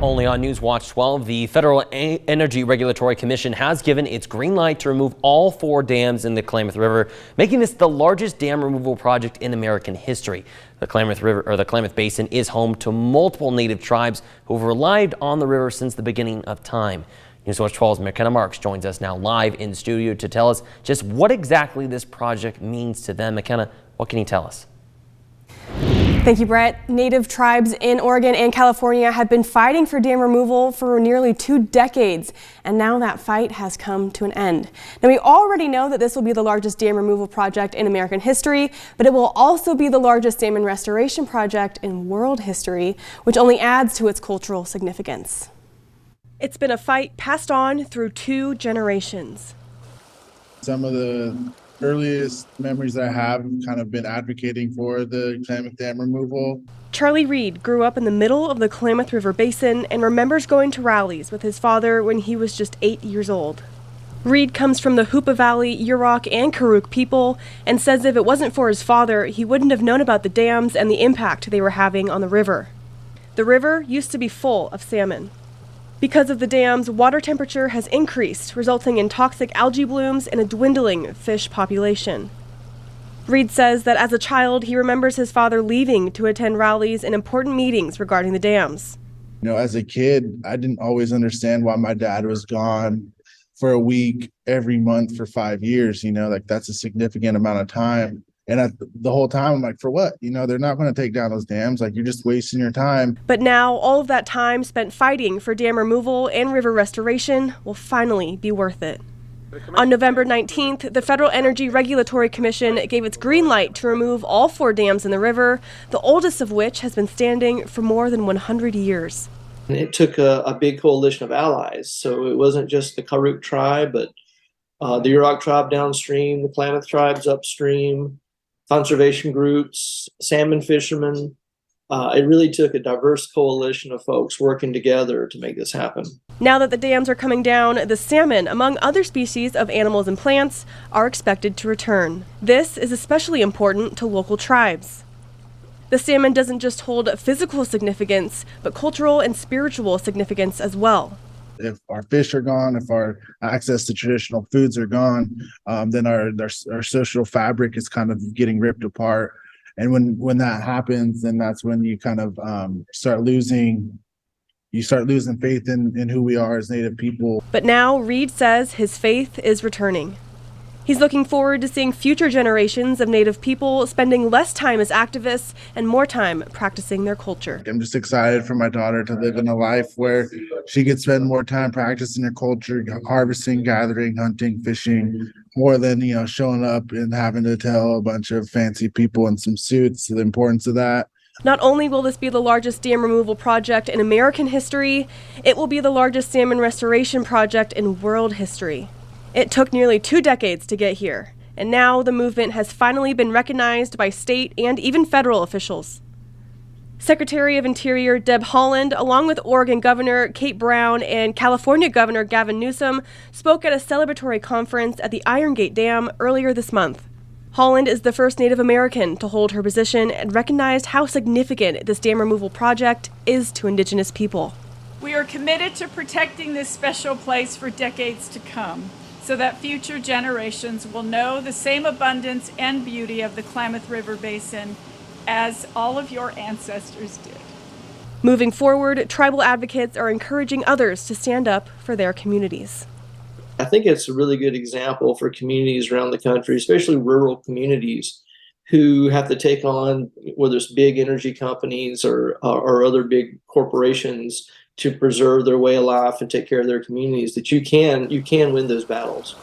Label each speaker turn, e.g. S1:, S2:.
S1: Only on News Watch 12, the Federal Energy Regulatory Commission has given its green light to remove all 4 dams in the Klamath River, making this the largest dam removal project in American history. The Klamath River, or the Klamath Basin, is home to multiple native tribes who have relied on the river since the beginning of time. News Watch 12's McKenna Marks joins us now live in studio to tell us just what exactly this project means to them. McKenna, what can you tell us?
S2: Thank you, Brett. Native tribes in Oregon and California have been fighting for dam removal for nearly 2 decades, and now that fight has come to an end. Now, we already know that this will be the largest dam removal project in American history, but it will also be the largest salmon restoration project in world history, which only adds to its cultural significance. It's been a fight passed on through 2 generations.
S3: Some of the earliest memories that I have kind of been advocating for the Klamath Dam removal.
S2: Charlie Reed grew up in the middle of the Klamath River Basin and remembers going to rallies with his father when he was just 8 years old. Reed comes from the Hoopa Valley, Yurok, and Karuk people and says if it wasn't for his father, he wouldn't have known about the dams and the impact they were having on the river. The river used to be full of salmon. Because of the dams, water temperature has increased, resulting in toxic algae blooms and a dwindling fish population. Reed says that as a child, he remembers his father leaving to attend rallies and important meetings regarding the dams.
S3: You know, as a kid, I didn't always understand why my dad was gone for a week every month for 5 years. You know, like that's a significant amount of time. And the whole time, I'm like, for what? You know, they're not going to take down those dams. Like, you're just wasting your time.
S2: But now, all of that time spent fighting for dam removal and river restoration will finally be worth it. On November 19th, the Federal Energy Regulatory Commission gave its green light to remove all 4 dams in the river, the oldest of which has been standing for more than 100 years.
S4: It took a big coalition of allies. So it wasn't just the Karuk tribe, but the Yurok tribe downstream, the Klamath tribes upstream, conservation groups, salmon fishermen. It really took a diverse coalition of folks working together to make this happen.
S2: Now that the dams are coming down, the salmon, among other species of animals and plants, are expected to return. This is especially important to local tribes. The salmon doesn't just hold physical significance, but cultural and spiritual significance as well.
S3: If our fish are gone, if our access to traditional foods are gone, then our social fabric is kind of getting ripped apart. And when that happens, then that's when you kind of start losing faith in who we are as Native people.
S2: But now Reed says his faith is returning. He's looking forward to seeing future generations of Native people spending less time as activists and more time practicing their culture.
S3: I'm just excited for my daughter to live in a life where she could spend more time practicing her culture, harvesting, gathering, hunting, fishing, more than, you know, showing up and having to tell a bunch of fancy people in some suits the importance of that.
S2: Not only will this be the largest dam removal project in American history, it will be the largest salmon restoration project in world history. It took nearly 2 decades to get here, and now the movement has finally been recognized by state and even federal officials. Secretary of Interior Deb Haaland, along with Oregon Governor Kate Brown and California Governor Gavin Newsom, spoke at a celebratory conference at the Iron Gate Dam earlier this month. Haaland is the first Native American to hold her position and recognized how significant this dam removal project is to Indigenous people.
S5: We are committed to protecting this special place for decades to come, so that future generations will know the same abundance and beauty of the Klamath River Basin as all of your ancestors did.
S2: Moving forward, tribal advocates are encouraging others to stand up for their communities.
S4: I think it's a really good example for communities around the country, especially rural communities who have to take on, whether it's big energy companies or other big corporations, to preserve their way of life and take care of their communities, that you can win those battles.